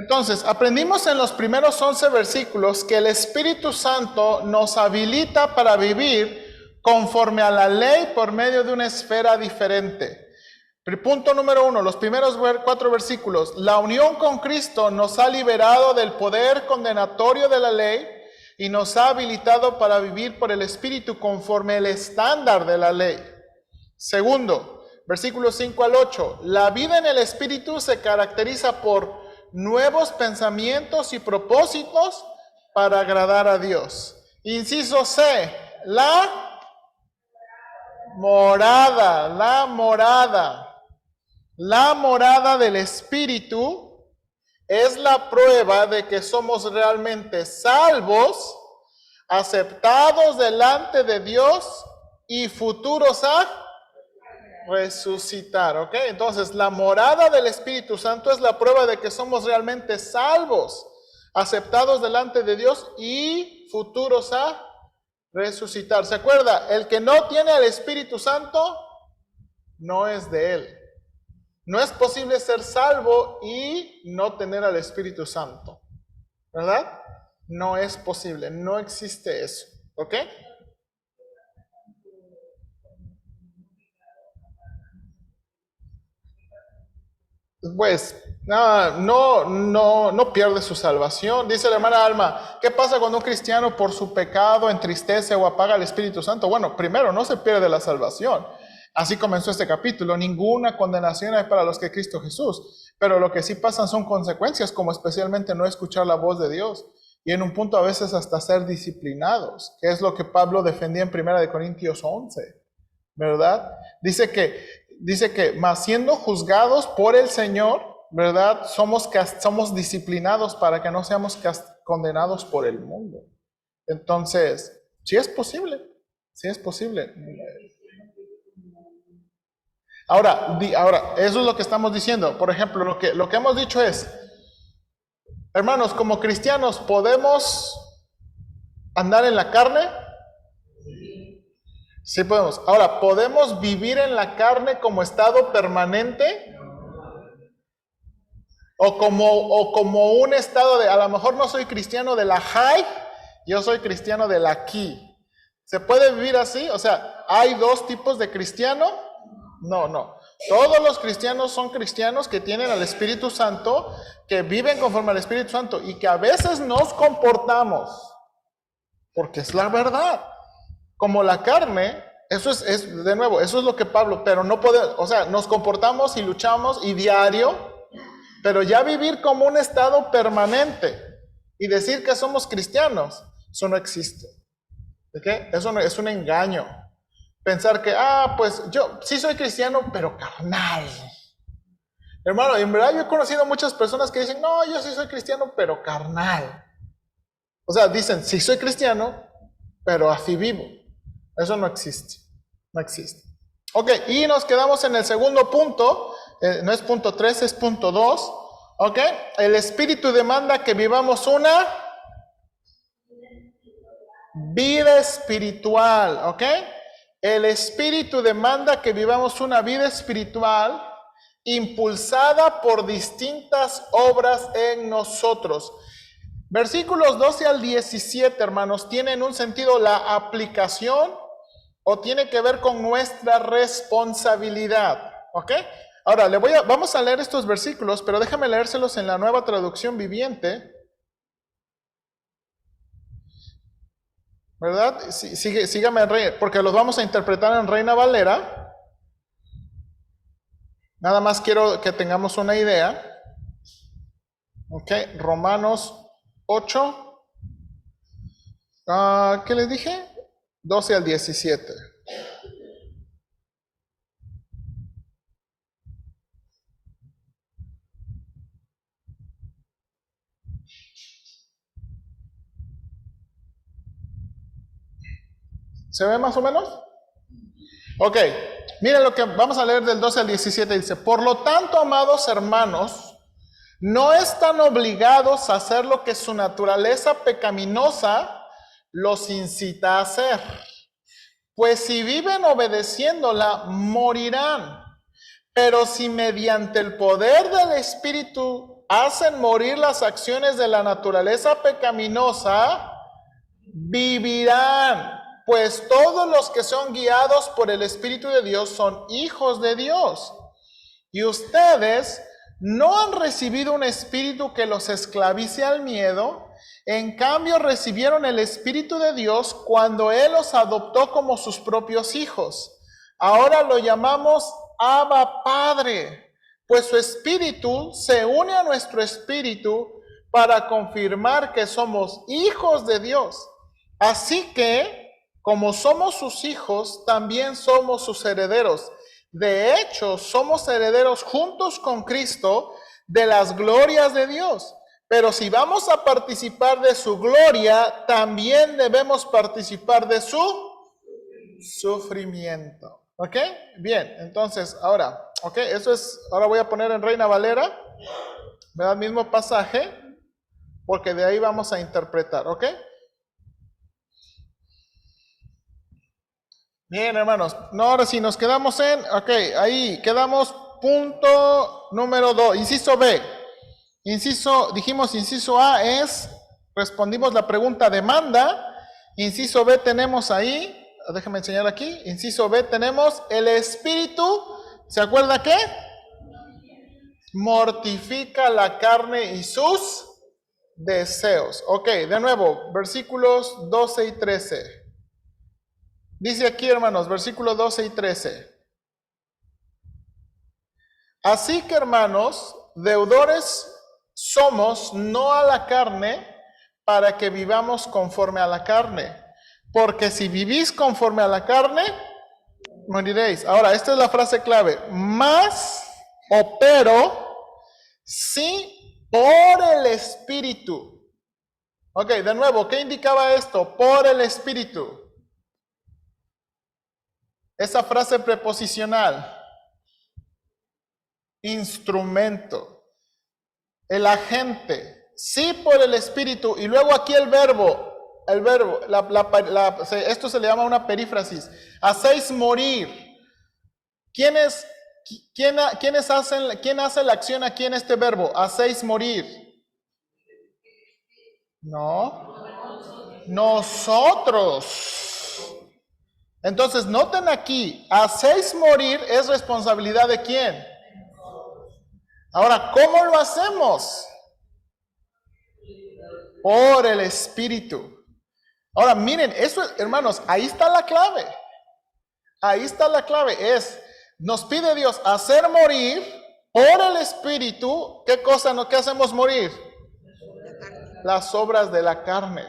Entonces, aprendimos en los primeros 11 versículos que el Espíritu Santo nos habilita para vivir conforme a la ley por medio de una esfera diferente. Punto número 1, los primeros 4 versículos. La unión con Cristo nos ha liberado del poder condenatorio de la ley y nos ha habilitado para vivir por el Espíritu conforme el estándar de la ley. Segundo, versículos 5 al 8. La vida en el Espíritu se caracteriza por nuevos pensamientos y propósitos para agradar a Dios. Inciso C, la morada del Espíritu es la prueba de que somos realmente salvos, aceptados delante de Dios y futuros a resucitar, ¿ok? Entonces, la morada del Espíritu Santo es la prueba de que somos realmente salvos, aceptados delante de Dios y futuros a resucitar. ¿Se acuerda? El que no tiene al Espíritu Santo no es de él. No es posible ser salvo y no tener al Espíritu Santo, ¿verdad? No es posible, no existe eso, ¿ok? Pues no pierde su salvación. Dice la hermana Alma, ¿qué pasa cuando un cristiano por su pecado entristece o apaga el Espíritu Santo? Bueno, primero, no se pierde la salvación. Así comenzó este capítulo. Ninguna condenación hay para los que Cristo Jesús. Pero lo que sí pasan son consecuencias, como especialmente no escuchar la voz de Dios. Y en un punto a veces hasta ser disciplinados, que es lo que Pablo defendía en 1 Corintios 11, ¿verdad? Dice que más siendo juzgados por el Señor, ¿verdad? Somos disciplinados para que no seamos condenados por el mundo. Entonces, sí es posible, sí es posible. Ahora, eso es lo que estamos diciendo. Por ejemplo, lo que hemos dicho es, hermanos, como cristianos, ¿podemos andar en la carne? Sí podemos. Ahora, ¿podemos vivir en la carne como estado permanente? O como un estado de, a lo mejor no soy cristiano de la high, yo soy cristiano de la key. ¿Se puede vivir así? O sea, ¿hay dos tipos de cristiano? No. Todos los cristianos son cristianos que tienen al Espíritu Santo, que viven conforme al Espíritu Santo y que a veces nos comportamos, porque es la verdad, como la carne. Eso es de nuevo, eso es lo que Pablo, pero no podemos, o sea, nos comportamos y luchamos y diario, pero ya vivir como un estado permanente y decir que somos cristianos, eso no existe. ¿Okay? Eso no, es un engaño. Pensar que, pues yo sí soy cristiano, pero carnal. Hermano, en verdad yo he conocido muchas personas que dicen, no, yo sí soy cristiano, pero carnal. O sea, dicen, sí soy cristiano, pero así vivo. Eso no existe. No existe. Ok, y nos quedamos en el segundo punto. No es punto 3, es punto 2. Ok, el Espíritu demanda que vivamos una vida espiritual. Ok, el Espíritu demanda que vivamos una vida espiritual impulsada por distintas obras en nosotros. Versículos 12 al 17, hermanos, tienen un sentido la aplicación o tiene que ver con nuestra responsabilidad, ¿ok? Ahora, vamos a leer estos versículos, pero déjame leérselos en la Nueva Traducción Viviente, ¿verdad? Sígame, porque los vamos a interpretar en Reina Valera. Nada más quiero que tengamos una idea. ¿Ok? Romanos 8. ¿Qué les dije? 12 al 17. ¿Se ve más o menos? Ok, miren lo que vamos a leer del 12 al 17. Dice, por lo tanto, amados hermanos, no están obligados a hacer lo que su naturaleza pecaminosa los incita a hacer. Pues si viven obedeciéndola, morirán. Pero si mediante el poder del Espíritu hacen morir las acciones de la naturaleza pecaminosa, vivirán, pues todos los que son guiados por el Espíritu de Dios son hijos de Dios. Y ustedes no han recibido un espíritu que los esclavice al miedo, en cambio recibieron el Espíritu de Dios cuando Él los adoptó como sus propios hijos. Ahora lo llamamos Abba Padre, pues su Espíritu se une a nuestro espíritu para confirmar que somos hijos de Dios. Así que, como somos sus hijos, también somos sus herederos. De hecho, somos herederos juntos con Cristo de las glorias de Dios. Pero si vamos a participar de su gloria, también debemos participar de su sufrimiento. ¿Ok? Bien, entonces, ahora, ok, ahora voy a poner en Reina Valera, ¿verdad? Mismo pasaje, porque de ahí vamos a interpretar, ¿ok? Bien, hermanos, no, ahora sí nos quedamos ok, ahí quedamos punto número 2, inciso B. Dijimos inciso A respondimos la pregunta demanda, inciso B tenemos ahí, déjenme enseñar aquí, inciso B tenemos el espíritu, ¿se acuerda qué? Mortifica la carne y sus deseos. Ok, de nuevo, versículos 12 y 13. Dice aquí, hermanos, versículos 12 y 13. Así que, hermanos, deudores somos no a la carne, para que vivamos conforme a la carne. Porque si vivís conforme a la carne, moriréis. Ahora, esta es la frase clave. Más o pero, sí por el Espíritu. Ok, de nuevo, ¿qué indicaba esto? Por el Espíritu. Esa frase preposicional. Instrumento. El agente. Sí por el Espíritu. Y luego aquí el verbo. Esto se le llama una perífrasis. Hacéis morir. ¿Quién hace la acción aquí en este verbo? Hacéis morir. No. Nosotros. Entonces, noten aquí, hacéis morir es responsabilidad de quién. Ahora, ¿cómo lo hacemos? Por el Espíritu. Ahora, miren, eso, hermanos, ahí está la clave. Ahí está la clave. Nos pide Dios hacer morir por el Espíritu. ¿Qué cosa? ¿Qué hacemos morir? Las obras de la carne.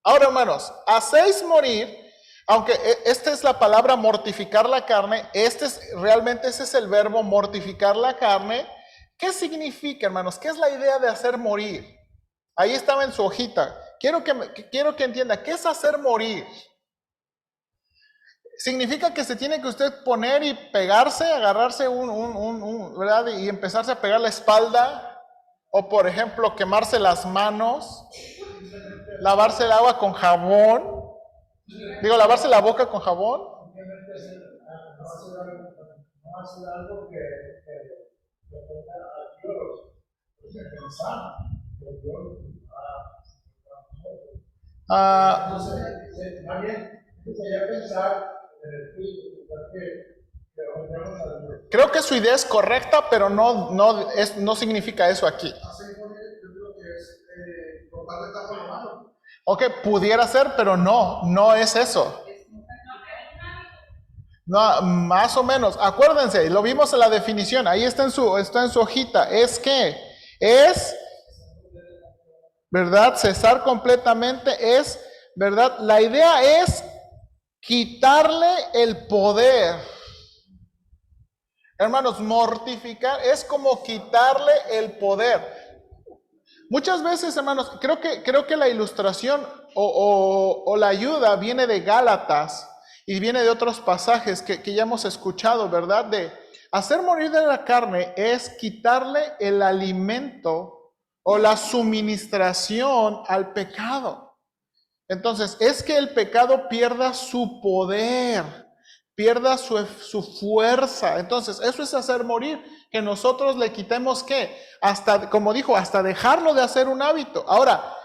Ahora, hermanos, hacéis morir. Aunque esta es la palabra mortificar la carne, realmente ese es el verbo mortificar la carne. ¿Qué significa, hermanos? ¿Qué es la idea de hacer morir? Ahí estaba en su hojita. Quiero que entienda, ¿qué es hacer morir? Significa que se tiene que usted poner y pegarse, agarrarse ¿verdad? Y empezarse a pegar la espalda, o por ejemplo, quemarse las manos, lavarse el agua con jabón. Lavarse la boca con jabón. Creo que su idea es correcta, pero no significa eso aquí. Ok, pudiera ser, pero no es eso. No, más o menos. Acuérdense, lo vimos en la definición, ahí está en su hojita. Es ¿verdad? Cesar completamente ¿verdad? La idea es quitarle el poder. Hermanos, mortificar es como quitarle el poder. Muchas veces, hermanos, creo que la ilustración o la ayuda viene de Gálatas y viene de otros pasajes que ya hemos escuchado, ¿verdad? De hacer morir de la carne es quitarle el alimento o la suministración al pecado. Entonces, es que el pecado pierda su poder. pierda su fuerza. Entonces, eso es hacer morir, que nosotros le quitemos ¿qué? Hasta, como dijo, hasta dejarlo de hacer un hábito. Ahora,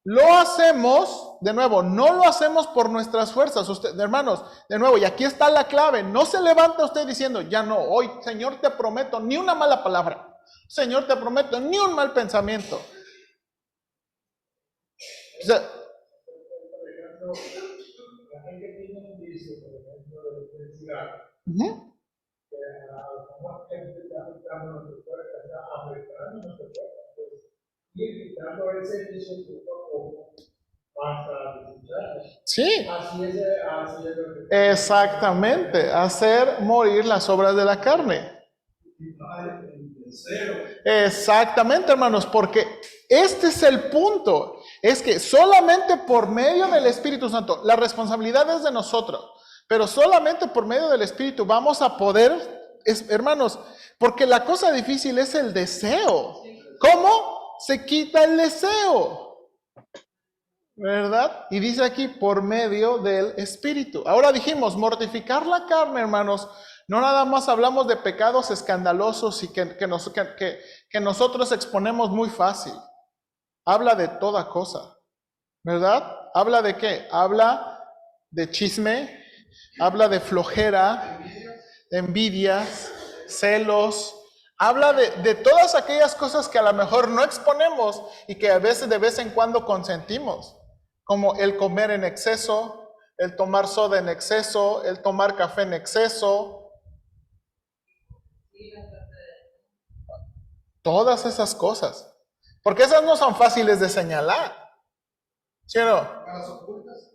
lo hacemos, de nuevo, no lo hacemos por nuestras fuerzas, usted, hermanos, de nuevo, y aquí está la clave, no se levanta usted diciendo, ya no, hoy, Señor, te prometo ni una mala palabra, Señor, te prometo ni un mal pensamiento. O sea, la gente tiene un vicio, por ejemplo, del cigarro. Como gente está afectando nuestro cuerpo, está afectando nuestro cuerpo. Y quitando ese vicio poco a poco hasta desecharlo. sí. Así es lo que Exactamente, hacer morir las obras de la carne. Exactamente, hermanos, porque este es el punto. Es que solamente por medio del Espíritu Santo, la responsabilidad es de nosotros, pero solamente por medio del Espíritu vamos a poder, hermanos, porque la cosa difícil es el deseo. ¿Cómo se quita el deseo? ¿Verdad? Y dice aquí, por medio del Espíritu. Ahora dijimos, mortificar la carne, hermanos, no nada más hablamos de pecados escandalosos y que nosotros exponemos muy fácil. Habla de toda cosa, ¿verdad? ¿Habla de qué? Habla de chisme, habla de flojera, de envidias, celos. Habla de todas aquellas cosas que a lo mejor no exponemos y que a veces de vez en cuando consentimos, como el comer en exceso, el tomar soda en exceso, el tomar café en exceso. Todas esas cosas. Porque esas no son fáciles de señalar. ¿Sí o no? las ocultas.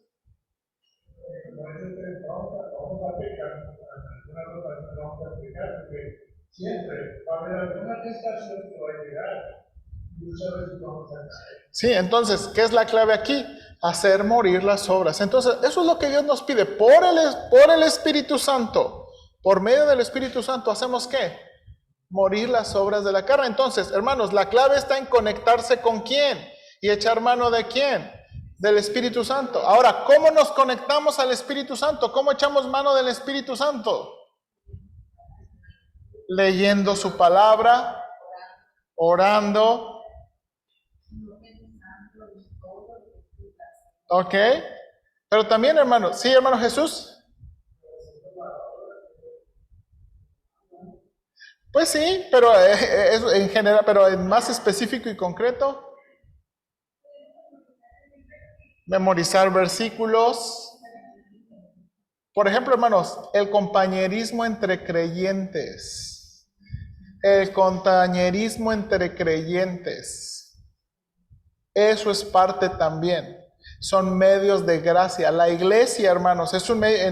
Vamos a aplicar, algunas otras vamos a aplicar, porque siempre va a haber alguna tentación que va a llegar y muchas veces vamos a caer. Sí, entonces, ¿qué es la clave aquí? Hacer morir las obras. Entonces, eso es lo que Dios nos pide por el Espíritu Santo. Por medio del Espíritu Santo, ¿hacemos qué? Morir las obras de la carne. Entonces, hermanos, la clave está en conectarse con quién y echar mano de quién, del Espíritu Santo. Ahora, ¿cómo nos conectamos al Espíritu Santo? ¿Cómo echamos mano del Espíritu Santo? Leyendo su palabra, orando. ¿Ok? Pero también, hermano, sí, hermano Jesús. Pues sí, pero es en general, pero en más específico y concreto. Memorizar versículos. Por ejemplo, hermanos, el compañerismo entre creyentes. El compañerismo entre creyentes. Eso es parte también. Son medios de gracia. La iglesia, hermanos, es un medio,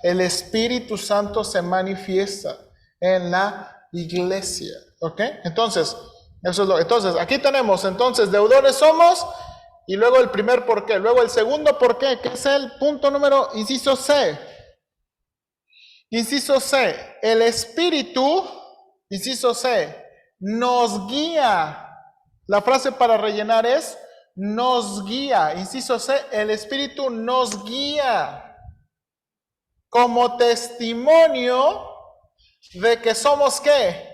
el Espíritu Santo se manifiesta en la iglesia. ¿Ok? Entonces, entonces, aquí tenemos, entonces, deudores somos. Y luego el primer por qué. Luego el segundo por qué, que es el punto número, inciso C. Inciso C. El Espíritu, inciso C, nos guía. La frase para rellenar es, nos guía. Inciso C, el Espíritu nos guía como testimonio de que somos ¿qué?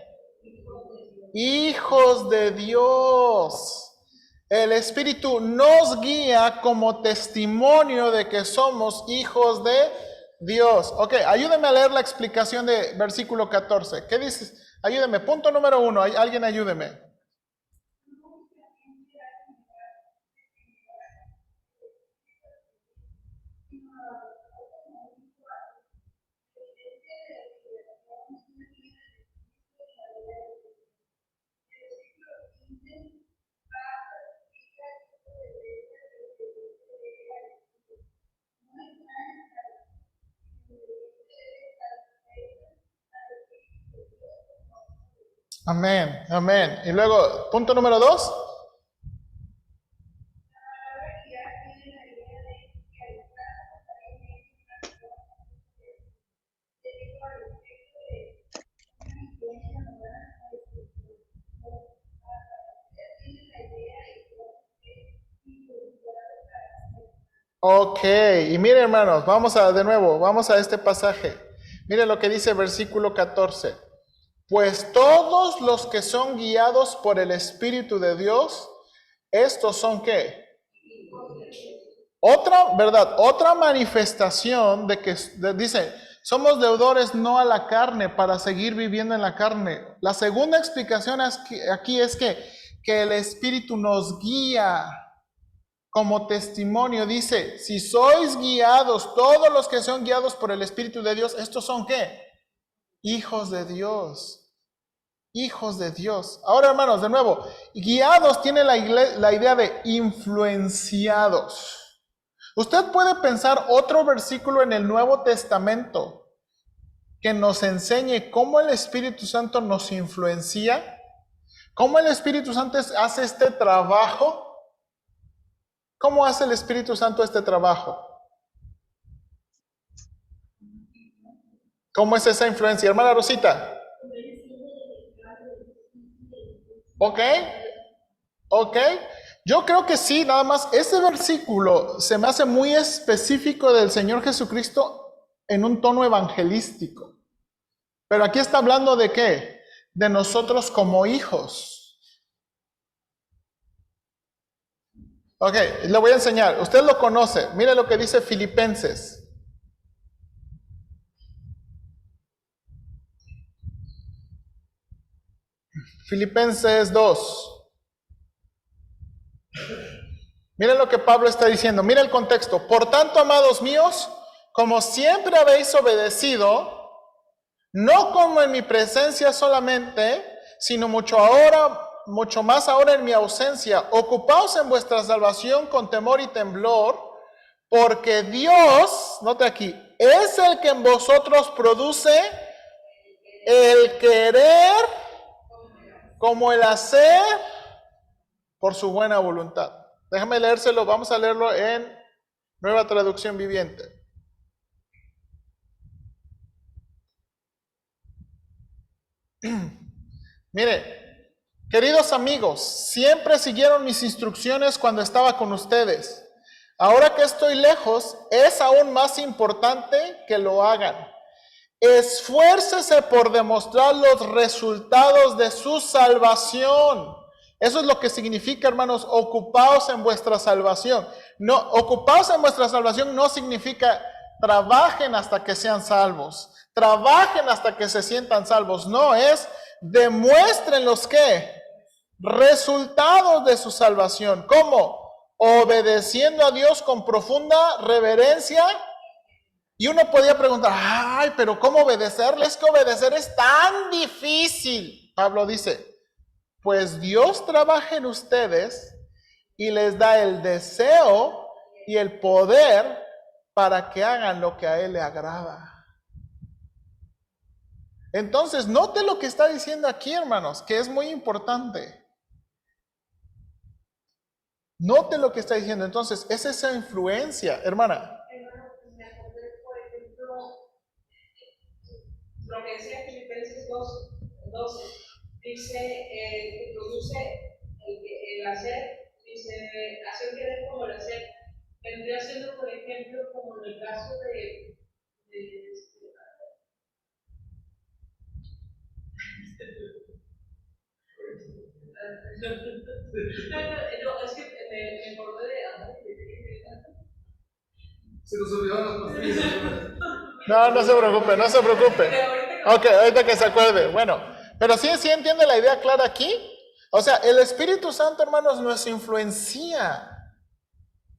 Hijos de Dios. El Espíritu nos guía como testimonio de que somos hijos de Dios. Ok, ayúdeme a leer la explicación de versículo 14. ¿Qué dices? Ayúdeme. Punto número 1. Alguien ayúdeme. Amén, amén. Y luego, punto número 2. Ok, y miren hermanos, vamos a este pasaje. Miren lo que dice versículo 14. Pues todos los que son guiados por el Espíritu de Dios, estos son ¿qué? Otra manifestación de que dice, somos deudores no a la carne para seguir viviendo en la carne. La segunda explicación aquí es que el Espíritu nos guía como testimonio. Dice, si sois guiados, todos los que son guiados por el Espíritu de Dios, ¿estos son qué? Hijos de Dios. Hijos de Dios. Ahora, hermanos, de nuevo, guiados tiene la idea de influenciados. Usted puede pensar otro versículo en el Nuevo Testamento que nos enseñe cómo el Espíritu Santo nos influencia, cómo el Espíritu Santo hace este trabajo. ¿Cómo hace el Espíritu Santo este trabajo? ¿Cómo es esa influencia? Hermana Rosita. ¿Ok? Yo creo que sí, nada más. Ese versículo se me hace muy específico del Señor Jesucristo en un tono evangelístico. Pero aquí está hablando de ¿qué? De nosotros como hijos. Ok, le voy a enseñar. Usted lo conoce. Mire lo que dice Filipenses. Filipenses 2. Miren lo que Pablo está diciendo. Miren el contexto. Por tanto, amados míos, como siempre habéis obedecido, no como en mi presencia solamente, sino mucho más ahora en mi ausencia, ocupaos en vuestra salvación con temor y temblor, porque Dios, note aquí, es el que en vosotros produce el querer como el hacer por su buena voluntad. Déjame leérselo, vamos a leerlo en Nueva Traducción Viviente. Mire, queridos amigos, siempre siguieron mis instrucciones cuando estaba con ustedes. Ahora que estoy lejos, es aún más importante que lo hagan. Esfuércese por demostrar los resultados de su salvación. Eso es lo que significa, hermanos, ocupaos en vuestra salvación. No, ocupaos en vuestra salvación no significa trabajen hasta que sean salvos. Trabajen hasta que se sientan salvos. No, es demuestren los ¿qué? Resultados de su salvación. ¿Cómo? Obedeciendo a Dios con profunda reverencia. Y uno podía preguntar, ay, pero ¿cómo obedecerle? Es que obedecer es tan difícil. Pablo dice, pues Dios trabaja en ustedes y les da el deseo y el poder para que hagan lo que a Él le agrada. Entonces, note lo que está diciendo aquí, hermanos, que es muy importante. Note lo que está diciendo. Entonces, es esa influencia, hermana. Lo que decía Filipenses 12, dice que produce el hacer, dice hacer querer como el hacer. Vendría siendo, por ejemplo, como en el caso de no, es que me acordé de se nos olvidaron las pastillas. No se preocupe. Ok, ahorita que se acuerde. Bueno, pero sí entiende la idea clara aquí. O sea, el Espíritu Santo, hermanos, nos influencia.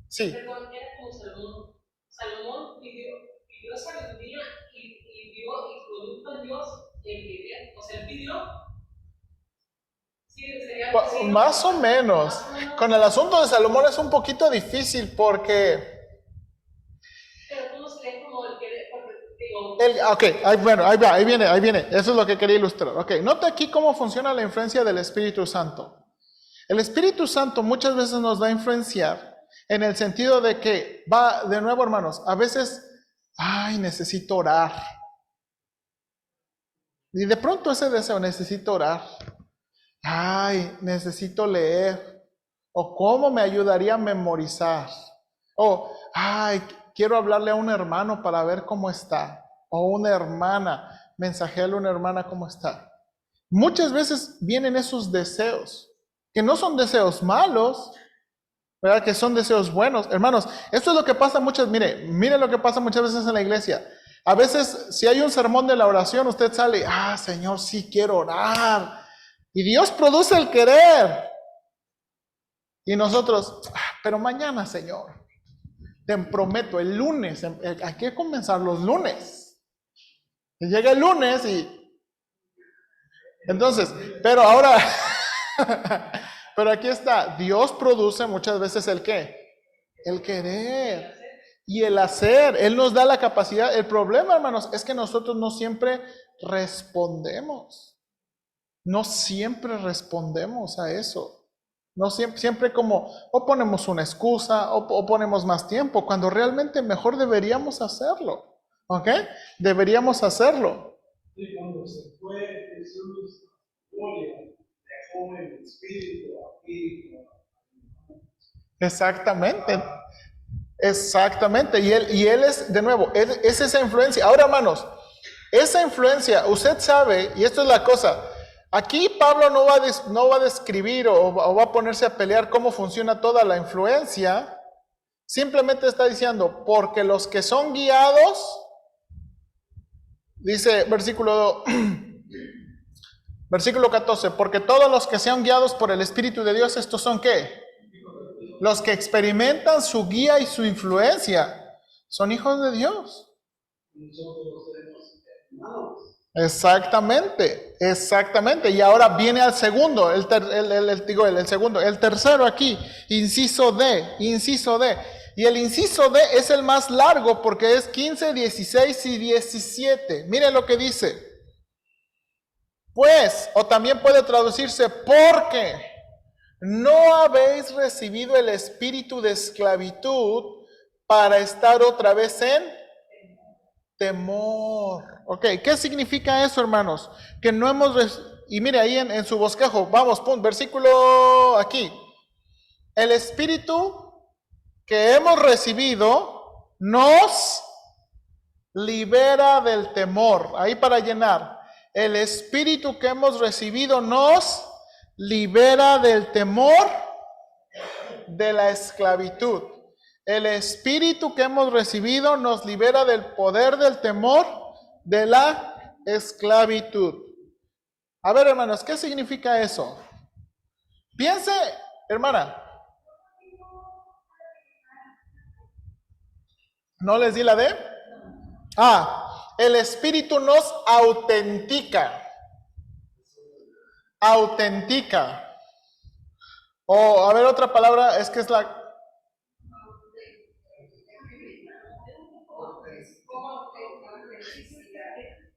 Sí. Perdón, era como Salomón. Salomón pidió sabiduría y produjo a Dios en quería. O sea, él pidió. Sí, sería más o menos. Con el asunto de Salomón es un poquito difícil porque... Pero ¿cómo se lee como el querer? Ok, ahí viene. Eso es lo que quería ilustrar. Ok, nota aquí cómo funciona la influencia del Espíritu Santo. El Espíritu Santo muchas veces nos va a influenciar en el sentido de que, de nuevo hermanos, a veces, necesito orar. Y de pronto ese deseo, necesito orar. Necesito leer. O cómo me ayudaría a memorizar. O ay, quiero hablarle a un hermano para ver cómo está, o una hermana, mensajearle a una hermana cómo está. Muchas veces vienen esos deseos, que no son deseos malos, ¿verdad? Que son deseos buenos. Hermanos, esto es lo que pasa mire lo que pasa muchas veces en la iglesia. A veces, si hay un sermón de la oración, usted sale, Señor, sí quiero orar. Y Dios produce el querer. Y nosotros, pero mañana, Señor, te prometo, el lunes, hay que comenzar los lunes. Y llega el lunes y... Entonces, pero ahora, pero aquí está, Dios produce muchas veces el ¿qué? El querer y el hacer. Él nos da la capacidad. El problema, hermanos, es que nosotros no siempre respondemos. No siempre respondemos a eso. No siempre como, o ponemos una excusa, o ponemos más tiempo, cuando realmente mejor deberíamos hacerlo. ¿Ok? Deberíamos hacerlo. Y cuando se fue Jesús, dejó el espíritu aquí. Exactamente. Exactamente. Y él es, de nuevo, es esa influencia. Ahora, hermanos, esa influencia, usted sabe, y esto es la cosa, aquí Pablo no va a describir o va a ponerse a pelear cómo funciona toda la influencia. Simplemente está diciendo, porque los que son guiados, dice versículo 14, porque todos los que sean guiados por el Espíritu de Dios, ¿estos son qué? Los que experimentan su guía y su influencia, son hijos de Dios. Exactamente. Y ahora viene al segundo, el tercero aquí, inciso D. Y el inciso D es el más largo porque es 15, 16 y 17. Miren lo que dice. Pues, o también puede traducirse porque no habéis recibido el espíritu de esclavitud para estar otra vez en temor. Ok, ¿qué significa eso, hermanos? Que no hemos y mire ahí en su bosquejo, vamos, versículo aquí. El espíritu que hemos recibido nos libera del temor. Ahí para llenar. El espíritu que hemos recibido nos libera del temor de la esclavitud. El espíritu que hemos recibido nos libera del poder del temor de la esclavitud. A ver, hermanos, ¿qué significa eso? Piense, hermana. ¿No les di la D? El espíritu nos autentica. O, a ver, otra palabra, es que es la...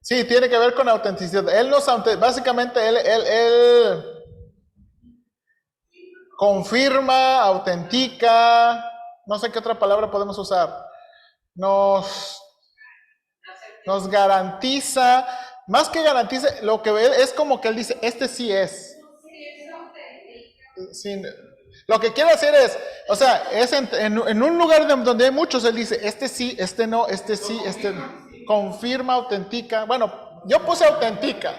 Sí, tiene que ver con autenticidad. Básicamente, él confirma, autentica, no sé qué otra palabra podemos usar. Nos garantiza, más que garantiza, lo que ve es como que él dice, este sí es. Sí, lo que quiere hacer es, o sea, es en un lugar donde hay muchos, él dice, este sí, este no, este sí, este no. Confirma, autentica. Bueno, yo puse autentica.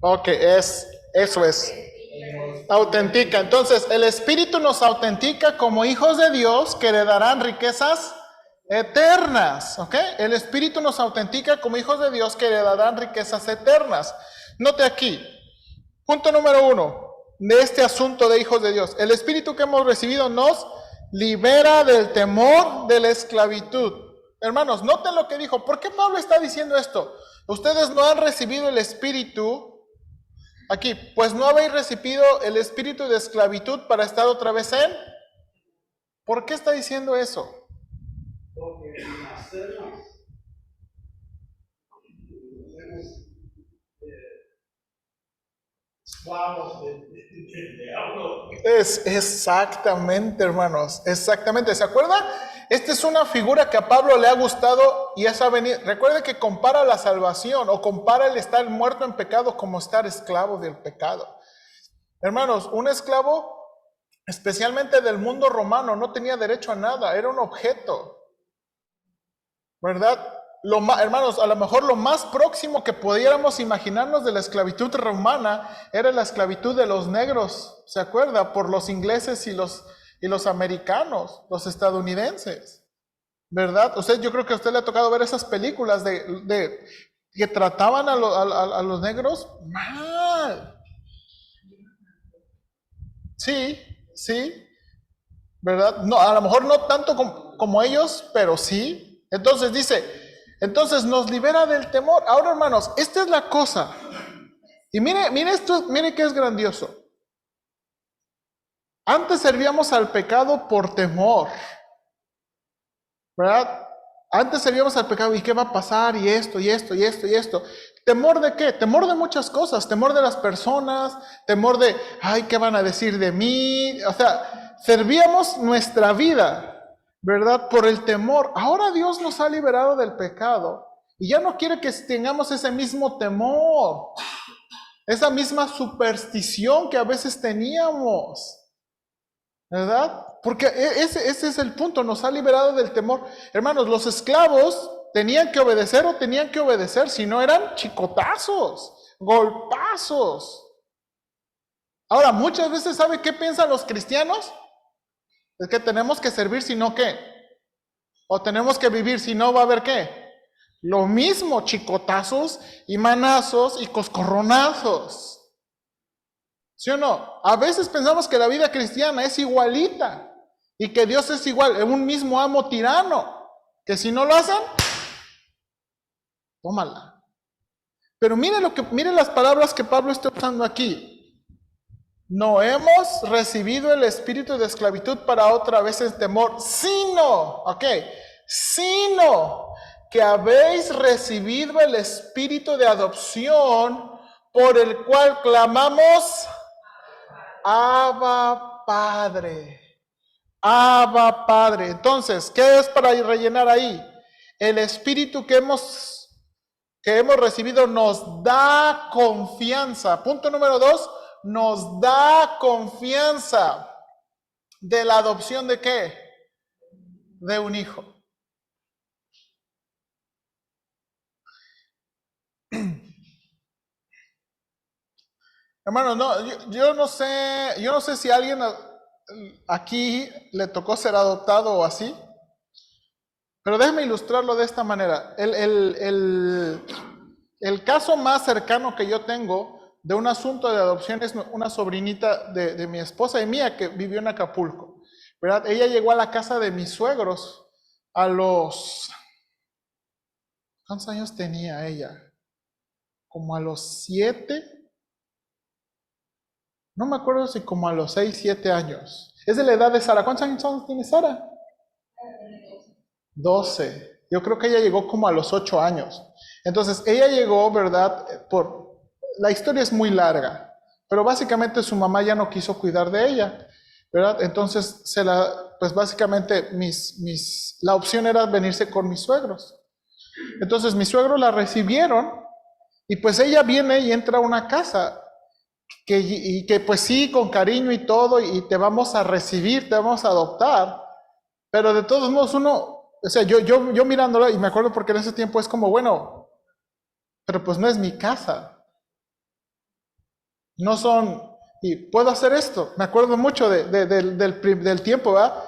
Ok, eso es. Autentica. Entonces, el Espíritu nos autentica como hijos de Dios que heredarán riquezas eternas. ¿Ok? El Espíritu nos autentica como hijos de Dios que heredarán riquezas eternas. Note aquí, punto número 1 de este asunto de hijos de Dios. El Espíritu que hemos recibido nos libera del temor de la esclavitud. Hermanos, noten lo que dijo. ¿Por qué Pablo está diciendo esto? Ustedes no han recibido el Espíritu. Aquí, pues no habéis recibido el espíritu de esclavitud para estar otra vez en. ¿Por qué está diciendo eso? Porque esclavos del diablo. Es exactamente, hermanos, exactamente. ¿Se acuerdan? Esta es una figura que a Pablo le ha gustado y es venir. Recuerde que compara la salvación o compara el estar muerto en pecado como estar esclavo del pecado. Hermanos, un esclavo, especialmente del mundo romano, no tenía derecho a nada, era un objeto, ¿verdad? Hermanos, a lo mejor lo más próximo que pudiéramos imaginarnos de la esclavitud romana era la esclavitud de los negros, ¿se acuerda? Por los ingleses y los americanos, los estadounidenses, ¿verdad? Yo creo que a usted le ha tocado ver esas películas de que trataban a los negros mal. Sí, sí, ¿verdad? No, a lo mejor no tanto como ellos, pero sí. Entonces dice, entonces nos libera del temor. Ahora, hermanos, esta es la cosa. Y mire esto, mire que es grandioso. Antes servíamos al pecado por temor, ¿verdad? Antes servíamos al pecado, ¿y qué va a pasar? Y esto, y esto, y esto, y esto. ¿Temor de qué? Temor de muchas cosas. Temor de las personas, temor de, ay, ¿qué van a decir de mí? O sea, servíamos nuestra vida, ¿verdad? Por el temor. Ahora Dios nos ha liberado del pecado y ya no quiere que tengamos ese mismo temor, esa misma superstición que a veces teníamos, ¿verdad? Porque ese es el punto, nos ha liberado del temor. Hermanos, los esclavos tenían que obedecer o tenían que obedecer, si no eran chicotazos, golpazos. Ahora, muchas veces, ¿sabe qué piensan los cristianos? Es que tenemos que servir, si no, ¿qué? O tenemos que vivir, si no, va a haber ¿qué? Lo mismo, chicotazos y manazos y coscorronazos. ¿Sí o no? A veces pensamos que la vida cristiana es igualita y que Dios es igual, es un mismo amo tirano, que si no lo hacen, tómala. Pero mire las palabras que Pablo está usando aquí. No hemos recibido el espíritu de esclavitud para otra vez el temor, sino que habéis recibido el espíritu de adopción por el cual clamamos, Abba Padre. Abba Padre. Entonces, ¿qué es para rellenar ahí? El espíritu que hemos recibido nos da confianza. Punto número 2, nos da confianza de la adopción de ¿qué? De un hijo. Hermanos, no, yo no sé si a alguien aquí le tocó ser adoptado o así, pero déjeme ilustrarlo de esta manera. El caso más cercano que yo tengo de un asunto de adopción es una sobrinita de mi esposa y mía que vivió en Acapulco, ¿verdad? Ella llegó a la casa de mis suegros a los... ¿Cuántos años tenía ella? Como a los 7... No me acuerdo si como a los 6, 7 años. Es de la edad de Sara. ¿Cuántos años tiene Sara? 12. Yo creo que ella llegó como a los 8 años. Entonces, ella llegó, ¿verdad? La historia es muy larga, pero básicamente su mamá ya no quiso cuidar de ella, ¿verdad? Entonces, pues básicamente la opción era venirse con mis suegros. Entonces, mis suegros la recibieron y pues ella viene y entra a una casa que pues sí, con cariño y todo, y te vamos a recibir, te vamos a adoptar, pero de todos modos yo mirándola y me acuerdo porque en ese tiempo es como, bueno, pero pues no es mi casa, no son, y puedo hacer esto, me acuerdo mucho del tiempo, ¿verdad?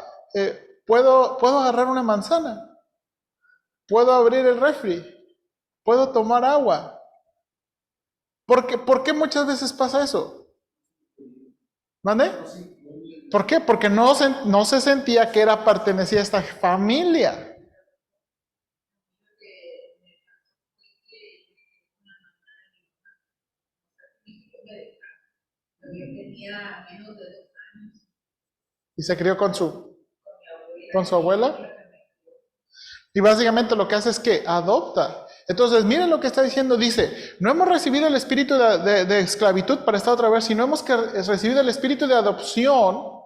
Puedo agarrar una manzana, puedo abrir el refri, puedo tomar agua. ¿Por qué muchas veces pasa eso? ¿Mande? ¿Por qué? Porque no se sentía que pertenecía a esta familia. Y se crió con su abuela. Y básicamente lo que hace es que adopta. Entonces, miren lo que está diciendo, dice, no hemos recibido el espíritu de esclavitud para estar otra vez, sino hemos recibido el espíritu de adopción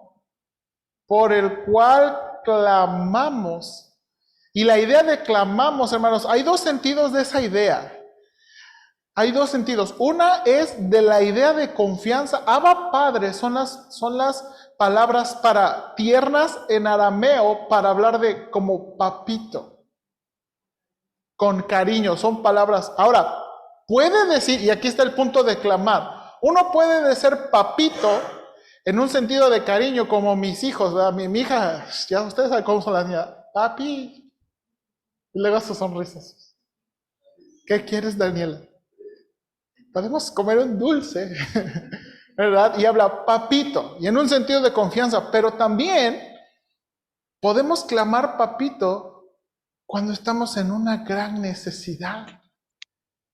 por el cual clamamos. Y la idea de clamamos, hermanos, hay dos sentidos de esa idea. Hay dos sentidos. Una es de la idea de confianza. Abba Padre son las palabras para tiernas en arameo para hablar de como papito. Con cariño, son palabras. Ahora, puede decir, y aquí está el punto de clamar, uno puede decir papito en un sentido de cariño, como mis hijos, ¿verdad? Mi hija, ya ustedes saben cómo son las niñas, papi, y luego sus sonrisas. ¿Qué quieres, Daniela? Podemos comer un dulce, ¿verdad? Y habla papito, y en un sentido de confianza, pero también podemos clamar papito cuando estamos en una gran necesidad.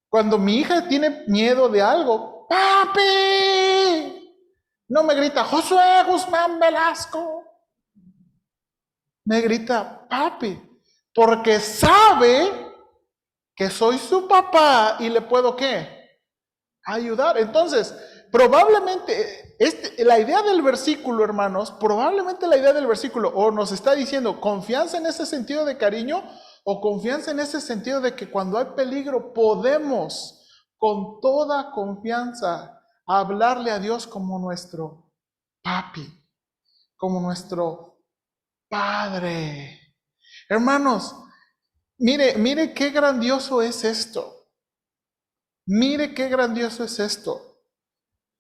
Cuando mi hija tiene miedo de algo, ¡papi! No me grita, Josué Guzmán Velasco. Me grita, papi, porque sabe que soy su papá y le puedo, ¿qué? Ayudar. Entonces, probablemente, la idea del versículo, hermanos, probablemente la idea del versículo o nos está diciendo confianza en ese sentido de cariño o confianza en ese sentido de que cuando hay peligro podemos con toda confianza hablarle a Dios como nuestro papi, como nuestro padre. Hermanos, mire qué grandioso es esto. Mire qué grandioso es esto.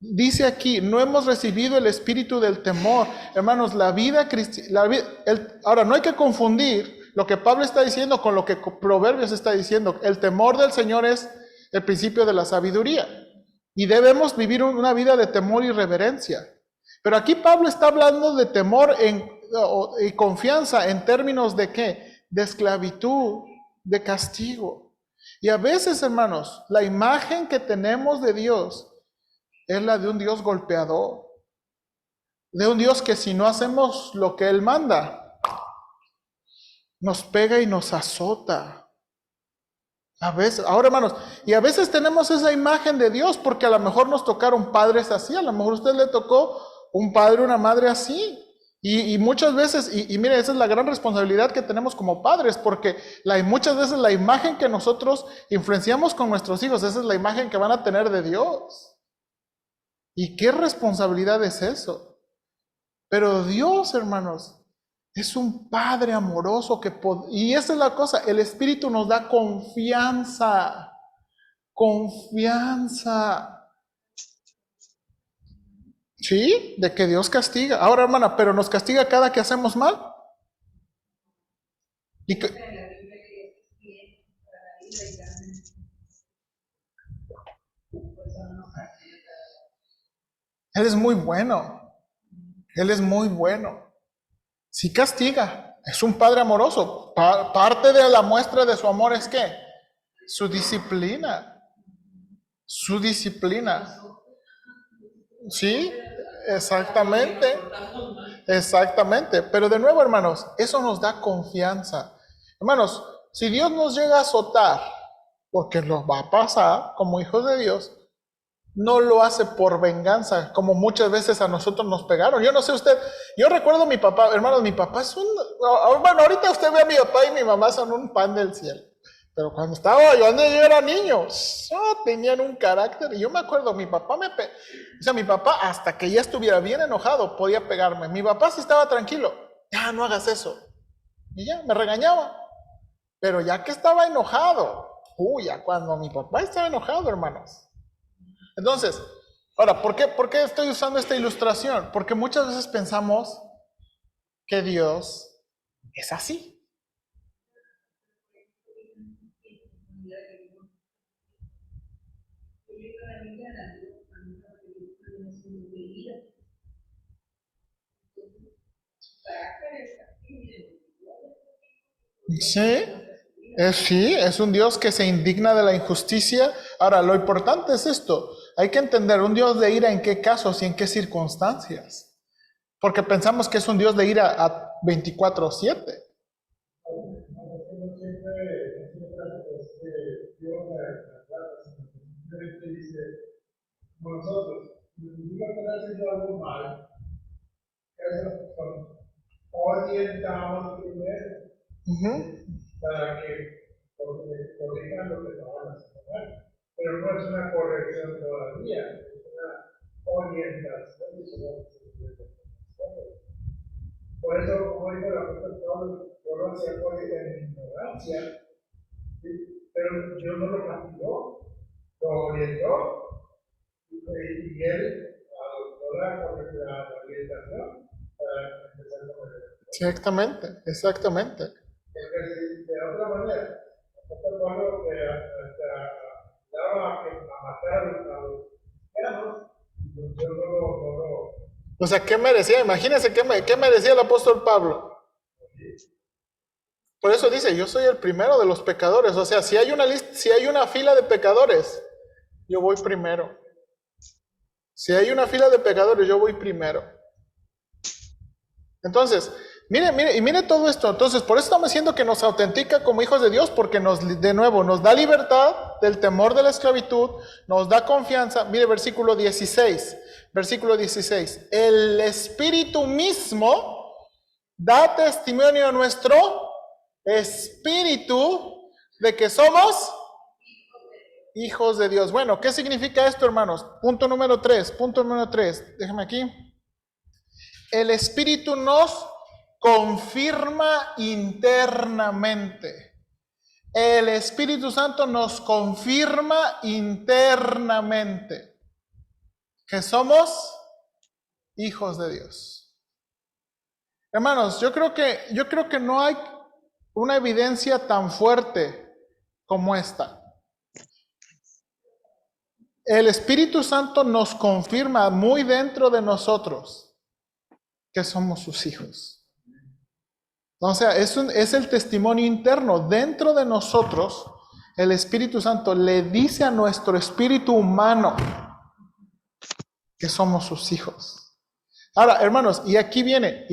Dice aquí, no hemos recibido el espíritu del temor. Hermanos, la vida cristiana, ahora no hay que confundir lo que Pablo está diciendo con lo que Proverbios está diciendo. El temor del Señor es el principio de la sabiduría. Y debemos vivir una vida de temor y reverencia. Pero aquí Pablo está hablando de temor y confianza en términos de ¿qué? De esclavitud, de castigo. Y a veces, hermanos, la imagen que tenemos de Dios es la de un Dios golpeador, de un Dios que si no hacemos lo que Él manda, nos pega y nos azota. A veces, ahora hermanos, y a veces tenemos esa imagen de Dios porque a lo mejor nos tocaron padres así, a lo mejor a usted le tocó un padre, una madre así. Y muchas veces, y mire, esa es la gran responsabilidad que tenemos como padres, porque muchas veces la imagen que nosotros influenciamos con nuestros hijos, esa es la imagen que van a tener de Dios. ¿Y qué responsabilidad es eso? Pero Dios, hermanos, es un Padre amoroso y esa es la cosa, el Espíritu nos da confianza, confianza. ¿Sí? De que Dios castiga. Ahora, hermana, pero nos castiga cada que hacemos mal. ¿Y que, Él es muy bueno. Él es muy bueno. Sí castiga. Es un Padre amoroso. Parte de la muestra de su amor es ¿qué? Su disciplina. Su disciplina. Sí, exactamente. Exactamente. Pero de nuevo, hermanos, eso nos da confianza. Hermanos, si Dios nos llega a azotar, porque lo va a pasar como hijos de Dios, no lo hace por venganza, como muchas veces a nosotros nos pegaron. Yo no sé usted, yo recuerdo a mi papá, hermanos, mi papá es bueno, ahorita usted ve a mi papá y mi mamá son un pan del cielo. Pero cuando yo era niño, tenían un carácter. Y yo me acuerdo, mi papá mi papá hasta que ya estuviera bien enojado podía pegarme. Mi papá si estaba tranquilo, ya no hagas eso. Y ya, me regañaba. Pero ya que estaba enojado, ya cuando mi papá estaba enojado, hermanos. Entonces, ahora, ¿por qué estoy usando esta ilustración? Porque muchas veces pensamos que Dios es así. Sí, es un Dios que se indigna de la injusticia. Ahora, lo importante es esto. Hay que entender un Dios de ira en qué casos y en qué circunstancias. Porque pensamos que es un Dios de ira a 24/7. Nosotros, si nos están haciendo algo mal, orientamos primero para que corrijan lo que estaban haciendo mal. Pero no no es una corrección todavía, es una orientación diferente. Por eso, como dijo el apóstol Pablo, yo lo hacía en ignorancia, ¿sí? Pero Dios no lo castigó, lo orientó, y él adoptó la orientación para empezar con el Exactamente, exactamente. porque si de otra manera, el apóstol Pablo daba a matar a los cristianos, pues Dios no lo O sea, ¿qué merecía? Imagínense qué merecía el apóstol Pablo. Por eso dice, yo soy el primero de los pecadores. O sea, si hay una fila de pecadores, yo voy primero. Si hay una fila de pecadores, yo voy primero. Entonces, mire todo esto. Entonces, por eso estamos diciendo que nos autentica como hijos de Dios, porque de nuevo, nos da libertad del temor de la esclavitud, nos da confianza. Mire versículo 16. Versículo 16. El Espíritu mismo da testimonio a nuestro espíritu de que somos hijos de Dios. Bueno, ¿qué significa esto, hermanos? Punto número 3. Déjame aquí. El Espíritu nos confirma internamente. El Espíritu Santo nos confirma internamente que somos hijos de Dios. Hermanos, yo creo que no hay una evidencia tan fuerte como esta. El Espíritu Santo nos confirma muy dentro de nosotros que somos sus hijos. O sea, es el testimonio interno. Dentro de nosotros, el Espíritu Santo le dice a nuestro espíritu humano que somos sus hijos. Ahora, hermanos, y aquí viene,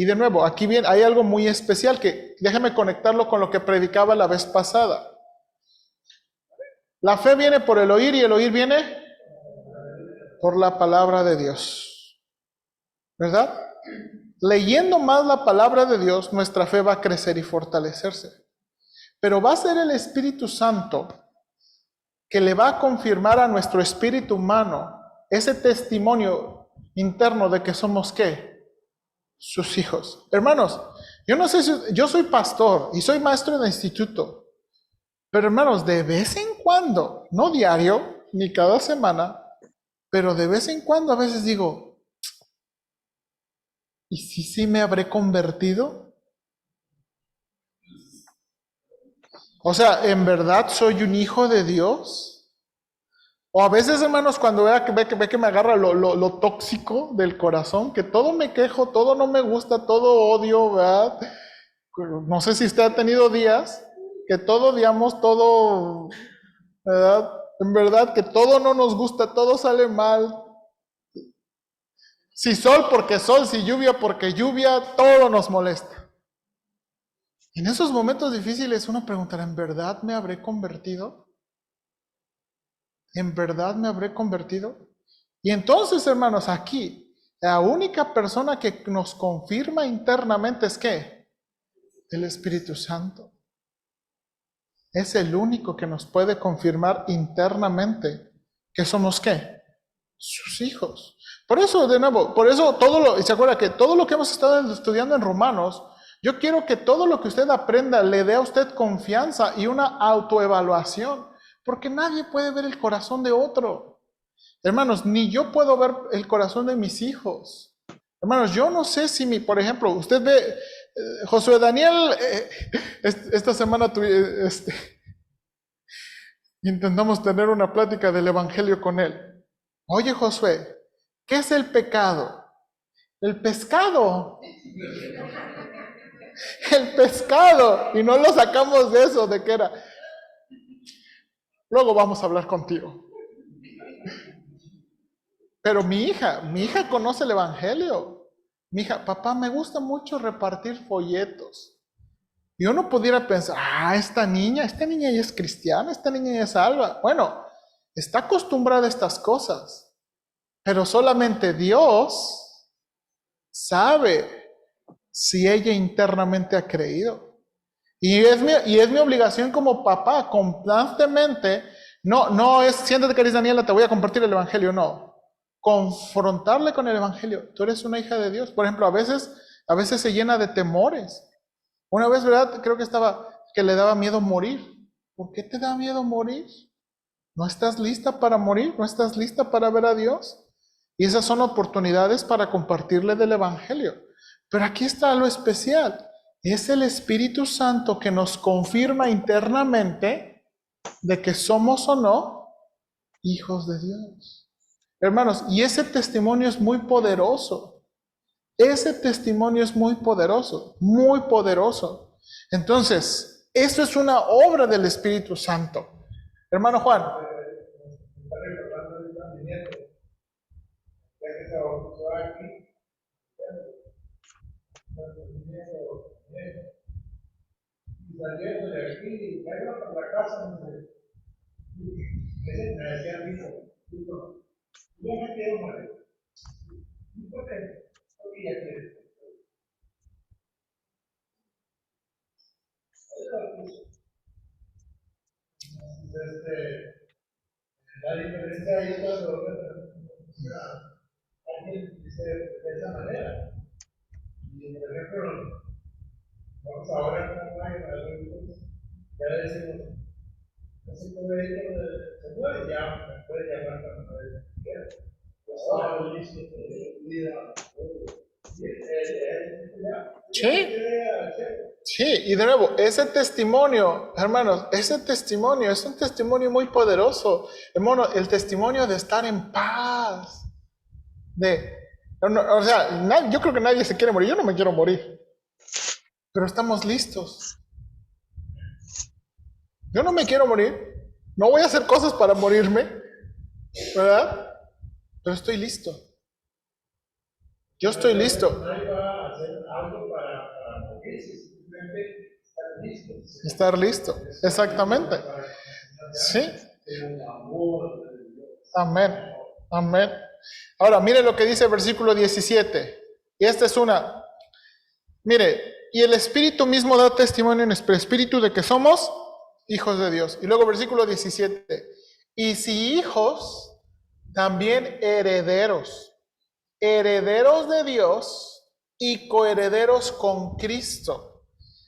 hay algo muy especial que déjame conectarlo con lo que predicaba la vez pasada. La fe viene por el oír y el oír viene por la palabra de Dios. ¿Verdad? Leyendo más la palabra de Dios, nuestra fe va a crecer y fortalecerse. Pero va a ser el Espíritu Santo que le va a confirmar a nuestro espíritu humano ese testimonio interno de que somos ¿qué? Sus hijos. Hermanos, yo no sé si yo soy pastor y soy maestro de instituto, pero hermanos, de vez en cuando, no diario, ni cada semana, pero de vez en cuando a veces digo, ¿y si sí me habré convertido? O sea, ¿en verdad soy un hijo de Dios? O a veces, hermanos, cuando ve que me agarra lo tóxico del corazón, que todo me quejo, todo no me gusta, todo odio, ¿verdad? No sé si usted ha tenido días que todo odiamos, todo, ¿verdad? En verdad que todo no nos gusta, todo sale mal. Si sol porque sol, si lluvia porque lluvia, todo nos molesta. En esos momentos difíciles uno preguntará, ¿en verdad me habré convertido? ¿En verdad me habré convertido? Y entonces, hermanos, aquí, la única persona que nos confirma internamente es ¿qué? El Espíritu Santo. Es el único que nos puede confirmar internamente que somos ¿qué? Sus hijos. Por eso, de nuevo, se acuerda que todo lo que hemos estado estudiando en Romanos, yo quiero que todo lo que usted aprenda le dé a usted confianza y una autoevaluación, porque nadie puede ver el corazón de otro. Hermanos, ni yo puedo ver el corazón de mis hijos. Hermanos, yo no sé si por ejemplo, usted ve, Josué Daniel, esta semana intentamos tener una plática del Evangelio con él. Oye, Josué, ¿qué es el pecado? El pescado. El pescado. Y no lo sacamos de eso, de que era. Luego vamos a hablar contigo. Pero mi hija conoce el Evangelio. Mi hija, papá, me gusta mucho repartir folletos. Y uno pudiera pensar, esta niña ya es cristiana, esta niña ya es salva. Bueno, está acostumbrada a estas cosas. Pero solamente Dios sabe si ella internamente ha creído. Y es mi obligación como papá constantemente No es, siéntate que eres Daniela, te voy a compartir el evangelio, no. Confrontarle con el evangelio. Tú eres una hija de Dios. Por ejemplo, a veces se llena de temores. Una vez, ¿verdad? Creo que le daba miedo morir. ¿Por qué te da miedo morir? ¿No estás lista para morir? ¿No estás lista para ver a Dios? Y esas son oportunidades para compartirle del evangelio. Pero aquí está lo especial. Es el Espíritu Santo que nos confirma internamente de que somos o no hijos de Dios. Hermanos, y ese testimonio es muy poderoso. Ese testimonio es muy poderoso, muy poderoso. Entonces, eso es una obra del Espíritu Santo. Hermano Juan. Está recordando ahorita mi nieto, ya que se bautizó aquí, y saliendo de aquí, y iba por la casa, me decían, hijo, yo me quiero morir. ¿Por qué? Porque ya quieres. La diferencia ahí es cuando alguien dice de esa manera. Y por ejemplo, vamos ahora con una adultos, ya decimos, no se puede ir con el Señor y ya me puede llamar cuando él quiera. Pues ahora listo, vida. Sí, y de nuevo, ese testimonio, hermanos, ese testimonio es un testimonio muy poderoso. Hermano, el testimonio de estar en paz. O sea, yo creo que nadie se quiere morir, yo no me quiero morir. Pero estamos listos. Yo no me quiero morir, no voy a hacer cosas para morirme, ¿verdad? Pero estoy listo. Yo estoy listo. Nadie va a hacer algo para morirse, simplemente estar listo. Estar listo, exactamente. Sí. Amén. Amén. Ahora, mire lo que dice el versículo 17. Y esta es una. Mire, y el Espíritu mismo da testimonio en nuestro espíritu de que somos hijos de Dios. Y luego versículo 17. Y si hijos, también herederos. Herederos de Dios y coherederos con Cristo.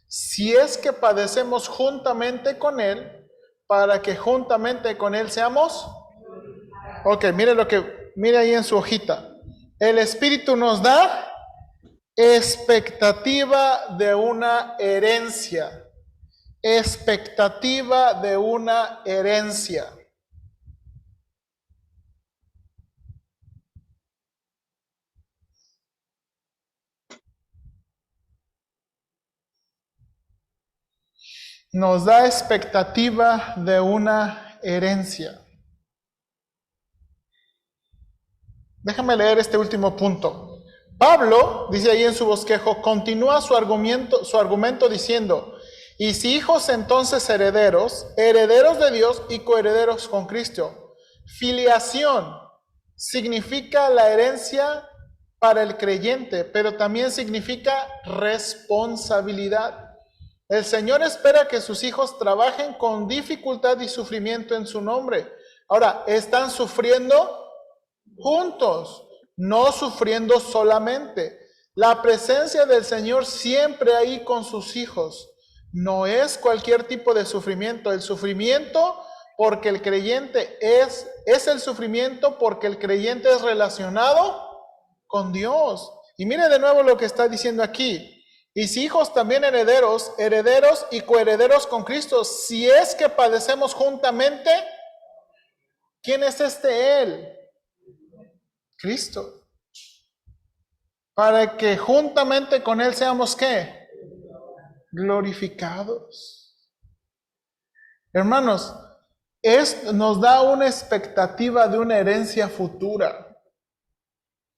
Si es que padecemos juntamente con Él, para que juntamente con Él seamos. Ok, mire ahí en su hojita. El Espíritu nos da expectativa de una herencia. Expectativa de una herencia. Nos da expectativa de una herencia. Déjame leer este último punto. Pablo, dice ahí en su bosquejo, continúa su argumento diciendo, y si hijos entonces herederos, herederos de Dios y coherederos con Cristo. Filiación significa la herencia para el creyente, pero también significa responsabilidad. El Señor espera que sus hijos trabajen con dificultad y sufrimiento en su nombre. Ahora, ¿están sufriendo? Juntos, no sufriendo solamente. La presencia del Señor siempre ahí con sus hijos. No es cualquier tipo de sufrimiento. El sufrimiento porque el creyente es el sufrimiento porque el creyente es relacionado con Dios. Y mire de nuevo lo que está diciendo aquí. Y si hijos también herederos, herederos y coherederos con Cristo, si es que padecemos juntamente, ¿quién es Él? Cristo. Para que juntamente con Él seamos ¿qué? Glorificados. Hermanos, nos da una expectativa de una herencia futura.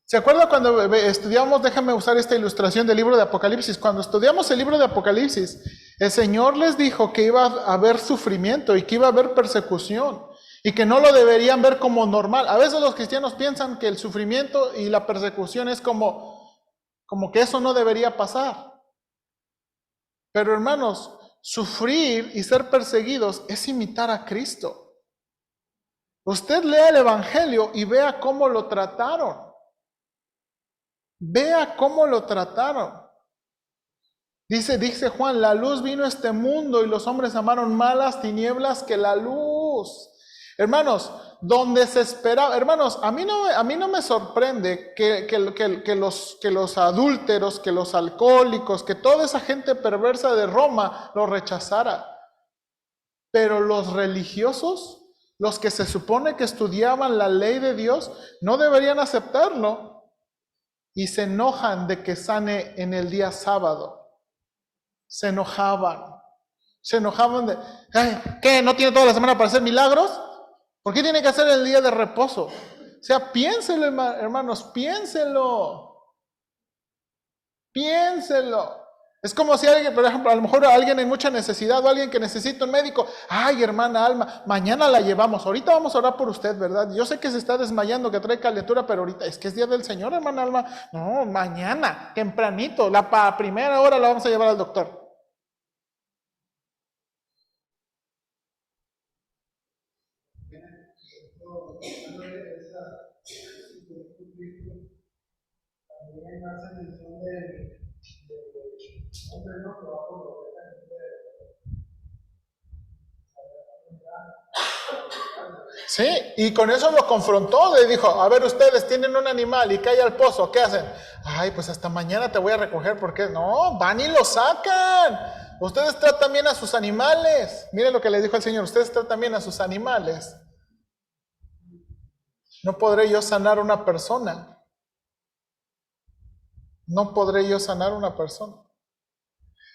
¿Se acuerda cuando estudiamos, déjame usar esta ilustración del libro de Apocalipsis, cuando estudiamos el libro de Apocalipsis, el Señor les dijo que iba a haber sufrimiento y que iba a haber persecución y que no lo deberían ver como normal. A veces los cristianos piensan que el sufrimiento y la persecución es como que eso no debería pasar. Pero hermanos, sufrir y ser perseguidos es imitar a Cristo. Usted lea el Evangelio y vea cómo lo trataron. Vea cómo lo trataron. Dice Juan, la luz vino a este mundo y los hombres amaron más las tinieblas que la luz. Hermanos, donde se esperaba, hermanos, a mí no me sorprende que los adúlteros, que los alcohólicos, que toda esa gente perversa de Roma lo rechazara. Pero los religiosos, los que se supone que estudiaban la ley de Dios, no deberían aceptarlo. Y se enojan de que sane en el día sábado. Se enojaban de, ¿qué? ¿No tiene toda la semana para hacer milagros? ¿Por qué tiene que hacer el día de reposo? O sea, piénselo, hermanos, piénselo. Es como si alguien, por ejemplo, a lo mejor alguien en mucha necesidad o alguien que necesita un médico. Ay, hermana Alma, mañana la llevamos. Ahorita vamos a orar por usted, ¿verdad? Yo sé que se está desmayando, que trae calentura, pero ahorita es que es día del Señor, hermana Alma. No, mañana, tempranito, la primera hora la vamos a llevar al doctor. También hace mención de hombre no que va por lo Sí, y con eso lo confrontó, le dijo, a ver, ustedes tienen un animal y cae al pozo, ¿qué hacen? Ay, pues hasta mañana te voy a recoger, porque no, van y lo sacan. Ustedes tratan bien a sus animales. Miren lo que les dijo el Señor, ustedes tratan bien a sus animales. No podré yo sanar una persona. No podré yo sanar una persona.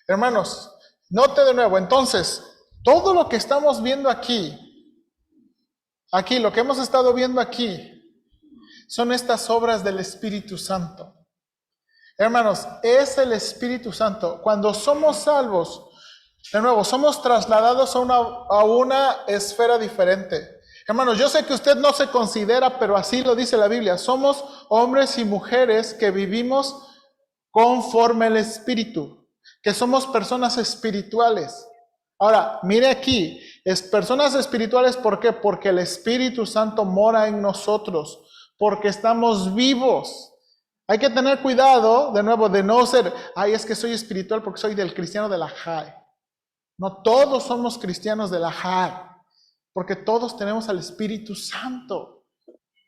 Hermanos, note de nuevo, entonces, todo lo que estamos viendo aquí, lo que hemos estado viendo aquí, son estas obras del Espíritu Santo. Hermanos, es el Espíritu Santo. Cuando somos salvos, de nuevo, somos trasladados a una esfera diferente. Hermanos, yo sé que usted no se considera, pero así lo dice la Biblia. Somos hombres y mujeres que vivimos conforme el Espíritu, que somos personas espirituales. Ahora, mire aquí, es personas espirituales, ¿por qué? Porque el Espíritu Santo mora en nosotros, porque estamos vivos. Hay que tener cuidado, de nuevo, de no ser, es que soy espiritual porque soy del cristiano de la JAI. No, todos somos cristianos de la JAI, porque todos tenemos al Espíritu Santo.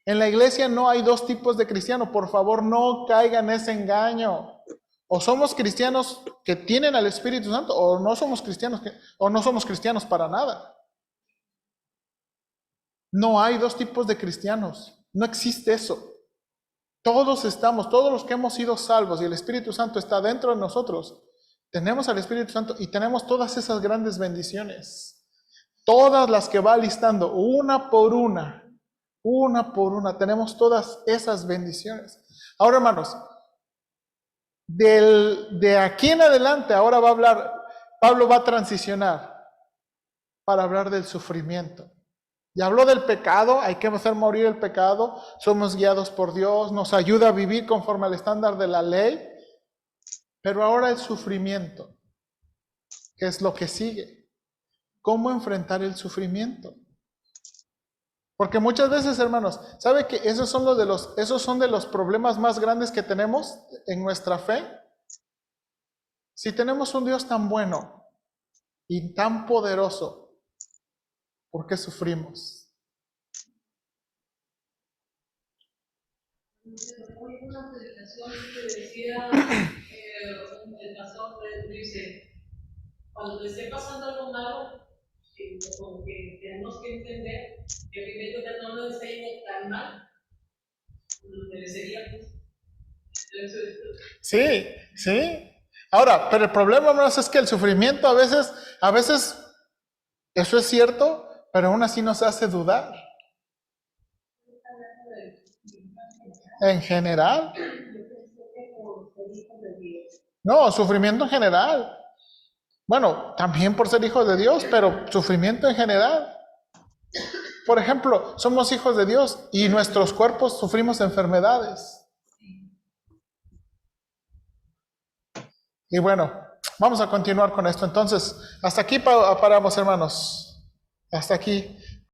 En la iglesia no hay dos tipos de cristianos, por favor, no caigan en ese engaño. O somos cristianos que tienen al Espíritu Santo, o no somos cristianos para nada. No hay dos tipos de cristianos. No existe eso. Todos los que hemos sido salvos y el Espíritu Santo está dentro de nosotros, tenemos al Espíritu Santo y tenemos todas esas grandes bendiciones. Todas las que va listando, una por una, tenemos todas esas bendiciones. Ahora, hermanos, de aquí en adelante, ahora Pablo va a transicionar para hablar del sufrimiento. Ya habló del pecado, hay que hacer morir el pecado, somos guiados por Dios, nos ayuda a vivir conforme al estándar de la ley, pero ahora el sufrimiento, ¿qué es lo que sigue? ¿Cómo enfrentar el sufrimiento? Porque muchas veces, hermanos, ¿sabe que esos son de los problemas más grandes que tenemos en nuestra fe? Si tenemos un Dios tan bueno y tan poderoso, ¿por qué sufrimos? Una predicación que decía el pastor dice, cuando te esté pasando algo malo, como que tenemos que entender que primero que no nos esté yendo tan mal, nos mereceríamos. Sí. Ahora, pero el problema, hermanos, es que el sufrimiento a veces, eso es cierto, pero aún así nos hace dudar. En general. No, sufrimiento en general. Bueno, también por ser hijos de Dios, pero sufrimiento en general. Por ejemplo, somos hijos de Dios y nuestros cuerpos sufrimos enfermedades. Y bueno, vamos a continuar con esto. Entonces, hasta aquí paramos, hermanos. Hasta aquí.